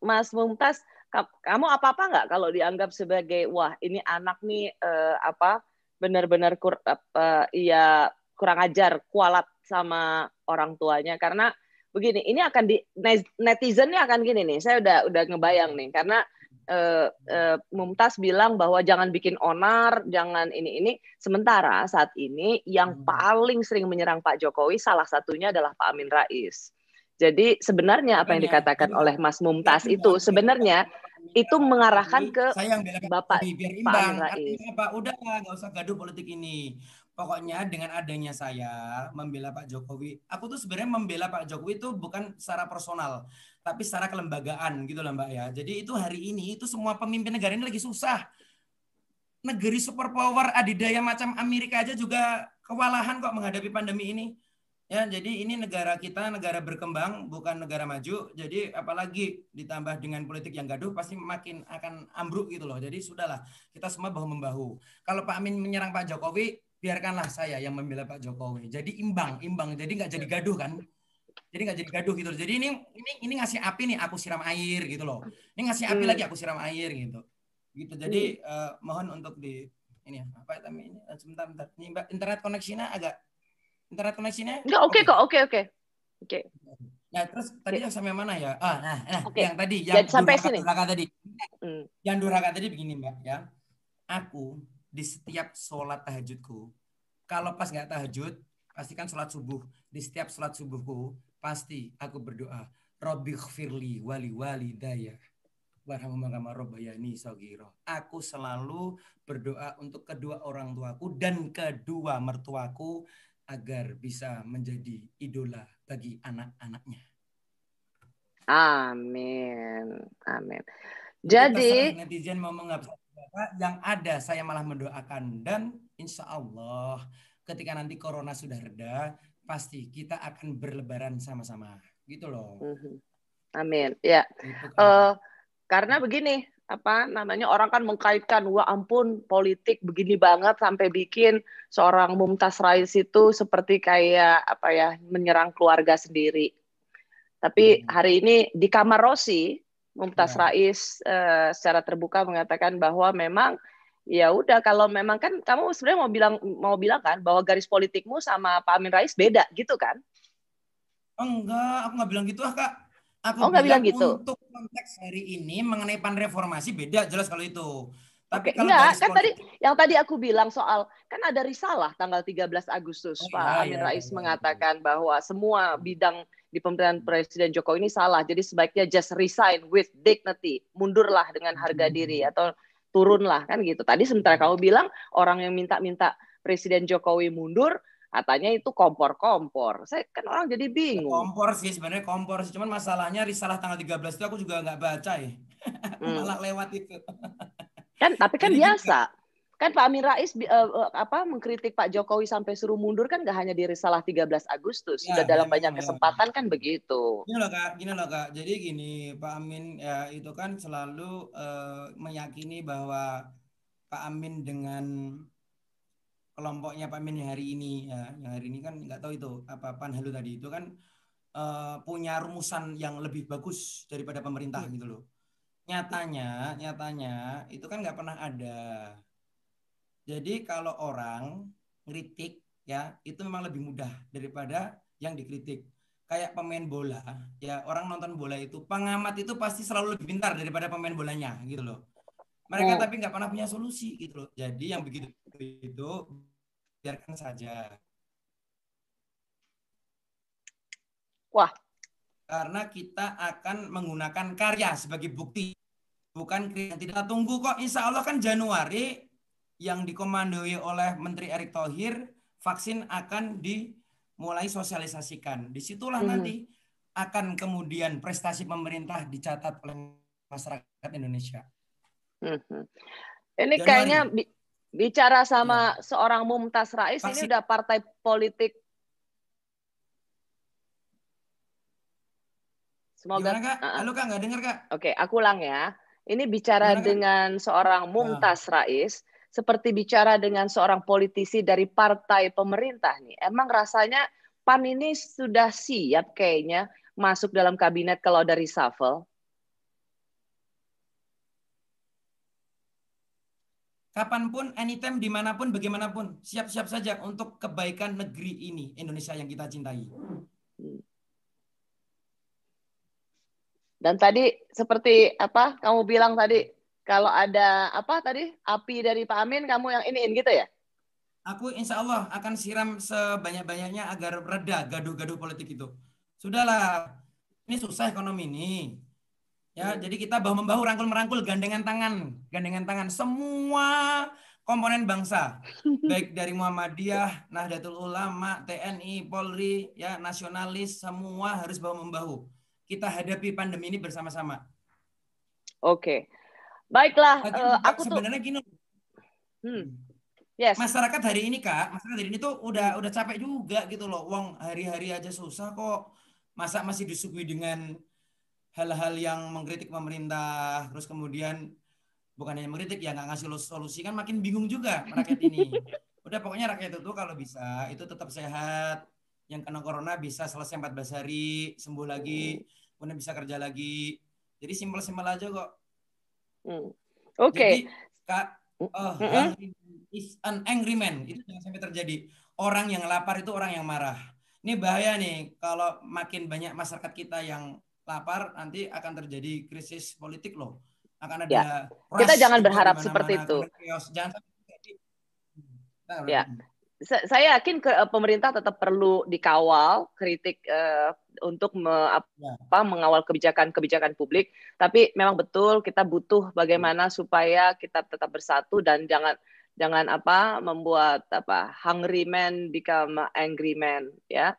Mas Mumtaz, kamu apa-apa nggak kalau dianggap sebagai wah ini anak nih apa benar-benar iya kurang ajar, kualat sama orang tuanya karena begini, ini akan di netizennya akan gini nih. Saya udah ngebayang nih karena Mumtaz bilang bahwa jangan bikin onar, jangan ini. Sementara saat ini yang paling sering menyerang Pak Jokowi salah satunya adalah Pak Amin Rais. Jadi sebenarnya apa yang Makanya, dikatakan itulah. oleh Mas Biar Mumtaz imbang, itu biar imbang. sebenarnya itu Pak Jokowi, mengarahkan ke saya yang bela Pak Bapak Jokowi, biar Pak imbang. Amin Rais. Artinya apa? Udah nggak usah gaduh politik ini. Pokoknya dengan adanya saya membela Pak Jokowi, aku tuh sebenarnya membela Pak Jokowi itu bukan secara personal, tapi secara kelembagaan gitu lah Mbak ya. Jadi itu hari ini itu semua pemimpin negara ini lagi susah. Negeri superpower adidaya macam Amerika aja juga kewalahan kok menghadapi pandemi ini. Ya, jadi ini negara kita, negara berkembang, bukan negara maju. Jadi apalagi ditambah dengan politik yang gaduh, pasti makin akan ambruk gitu loh. Jadi sudahlah, kita semua bahu-membahu. Kalau Pak Amin menyerang Pak Jokowi, biarkanlah saya yang membela Pak Jokowi. Jadi imbang, imbang. Jadi nggak jadi gaduh kan? Jadi nggak jadi gaduh gitu. Jadi ini ngasih api nih, aku siram air gitu loh. Ini ngasih api lagi, Hmm. aku siram air gitu. Gitu. Hmm. Jadi mohon untuk di ini ya, apa ini? Sebentar, bentar. Ini Mbak, internet koneksinya Enggak, oke oke. kok, oke. Oke. Nah, terus tadi Oke. yang sampai mana ya? Nah, Oke. yang tadi, yang Jadi sampai sini. durhaka tadi. Hmm. Yang durhaka tadi begini, Mbak, ya. Aku di setiap sholat tahajudku, kalau pas nggak tahajud, pastikan sholat subuh. Di setiap sholat subuhku, pasti aku berdoa, Robbighfirli wali walidayya warhamhuma kama rabbayani shaghira. Aku selalu berdoa untuk kedua orang tuaku dan kedua mertuaku agar bisa menjadi idola bagi anak-anaknya. Amin. Amin. Jadi terserah Jadi, netizen mau menganggap apa, yang ada saya malah mendoakan dan insya Allah ketika nanti corona sudah reda pasti kita akan berlebaran sama-sama gitu loh. amin. Ya. Gitu kan. Eh, karena begini, apa namanya orang kan mengkaitkan, wah ampun politik begini banget sampai bikin seorang Mumtaz Rais itu seperti kayak apa ya menyerang keluarga sendiri. Tapi Hmm. hari ini di Kamar Rosi, Mumtaz Ya. Rais secara terbuka mengatakan bahwa memang ya udah kalau memang kan kamu sebenarnya mau bilang kan bahwa garis politikmu sama Pak Amin Rais beda gitu kan? Enggak, aku nggak bilang gitu Kak. Aku Oh nggak bilang bilang gitu. untuk konteks hari ini mengenai panreformasi beda jelas kalau itu. Tapi Oke, kalau enggak, garis kan tadi politik, yang tadi aku bilang soal kan ada risalah tanggal 13 Agustus oh Pak iya Amin iya iya Rais iya. mengatakan bahwa semua bidang di pemerintahan Presiden Jokowi ini salah. Jadi sebaiknya just resign with dignity, mundurlah dengan harga diri atau turunlah kan gitu. Tadi sementara kamu bilang orang yang minta-minta Presiden Jokowi mundur katanya itu kompor-kompor. Saya kan orang jadi Ya, bingung. kompor sih sebenarnya kompor sih. Cuman masalahnya risalah tanggal 13 itu aku juga nggak baca ya. Aku Hmm. malah lewat itu. Kan tapi kan Jadi gini Kak. biasa. Kan Pak Amin Rais apa mengkritik Pak Jokowi sampai suruh mundur kan nggak hanya di risalah 13 Agustus, Ya, sudah ya dalam banyak memang ya. kesempatan kan begitu. Gini loh Kak. Jadi gini, Pak Amin ya itu kan selalu meyakini bahwa Pak Amin dengan kelompoknya Pak Amin yang hari ini ya, yang hari ini kan nggak tahu itu apa Panhalu tadi itu kan punya rumusan yang lebih bagus daripada pemerintah gitu loh. Nyatanya itu kan nggak pernah ada. Jadi kalau orang ngeritik ya itu memang lebih mudah daripada yang dikritik. Kayak pemain bola, ya orang nonton bola itu pengamat itu pasti selalu lebih pintar daripada pemain bolanya gitu loh. Mereka Hmm. tapi nggak pernah punya solusi gitu loh. Jadi yang begitu itu biarkan saja. Wah, Karena kita akan menggunakan karya sebagai bukti, bukan kritik. Tidak tunggu kok, insya Allah kan Januari yang dikomandoi oleh Menteri Erick Thohir, vaksin akan dimulai sosialisasikan. Disitulah mhm, nanti akan kemudian prestasi pemerintah dicatat oleh masyarakat Indonesia. mhm. Ini kayaknya Januari, bicara ya, sama seorang Mumtaz Rais ini vaksin. udah partai politik. Semoga Gimana Kak? Halo Kak, nggak dengar Kak? Oke, aku ulang ya. Ini bicara Gimana Kak? dengan seorang Ah. Mumtaz Rais, seperti bicara dengan seorang politisi dari partai pemerintah nih. Emang rasanya PAN ini sudah siap kayaknya masuk dalam kabinet kalau ada reshuffle? Kapanpun, anytime, dimanapun, bagaimanapun, siap-siap saja untuk kebaikan negeri ini, Indonesia yang kita cintai. Dan tadi seperti apa kamu bilang tadi, kalau ada apa tadi api dari Pak Amin, kamu yang iniin gitu ya? Aku insya Allah akan siram sebanyak-banyaknya agar reda gaduh-gaduh politik itu. Sudahlah, ini susah ekonomi ini. Ya, jadi kita bahu-membahu, rangkul-merangkul, gandengan tangan semua komponen bangsa, baik dari Muhammadiyah, Nahdlatul Ulama, TNI, Polri, ya nasionalis, semua harus bahu-membahu. Kita hadapi pandemi ini bersama-sama. Oke, baiklah. Lagian juga Aku tuh, sebenarnya gini, yes. masyarakat hari ini Kak, masyarakat hari ini tuh udah capek juga gitu loh. Wong hari-hari aja susah kok. Masa masih disuguhi dengan hal-hal yang mengkritik pemerintah, terus kemudian bukan hanya mengkritik ya nggak ngasih solusi, kan makin bingung juga rakyat ini. Udah pokoknya rakyat itu kalau bisa itu tetap sehat, yang kena corona bisa selesai 14 hari sembuh lagi, kemudian bisa kerja lagi. Jadi simpel-simpel aja kok. Oke. Jadi Kak, hungry is an angry man, itu jangan sampai terjadi. Orang yang lapar itu orang yang marah. Ini bahaya nih kalau makin banyak masyarakat kita yang lapar, nanti akan terjadi krisis politik loh. Akan Ya, ada kita rush jangan juga di berharap seperti mana-mana, akan itu. ada chaos. Jangan sampai terjadi. Ya, saya yakin pemerintah tetap perlu dikawal kritik untuk mengawal kebijakan-kebijakan publik. Tapi memang betul kita butuh bagaimana supaya kita tetap bersatu dan jangan membuat hungry man become angry man, ya.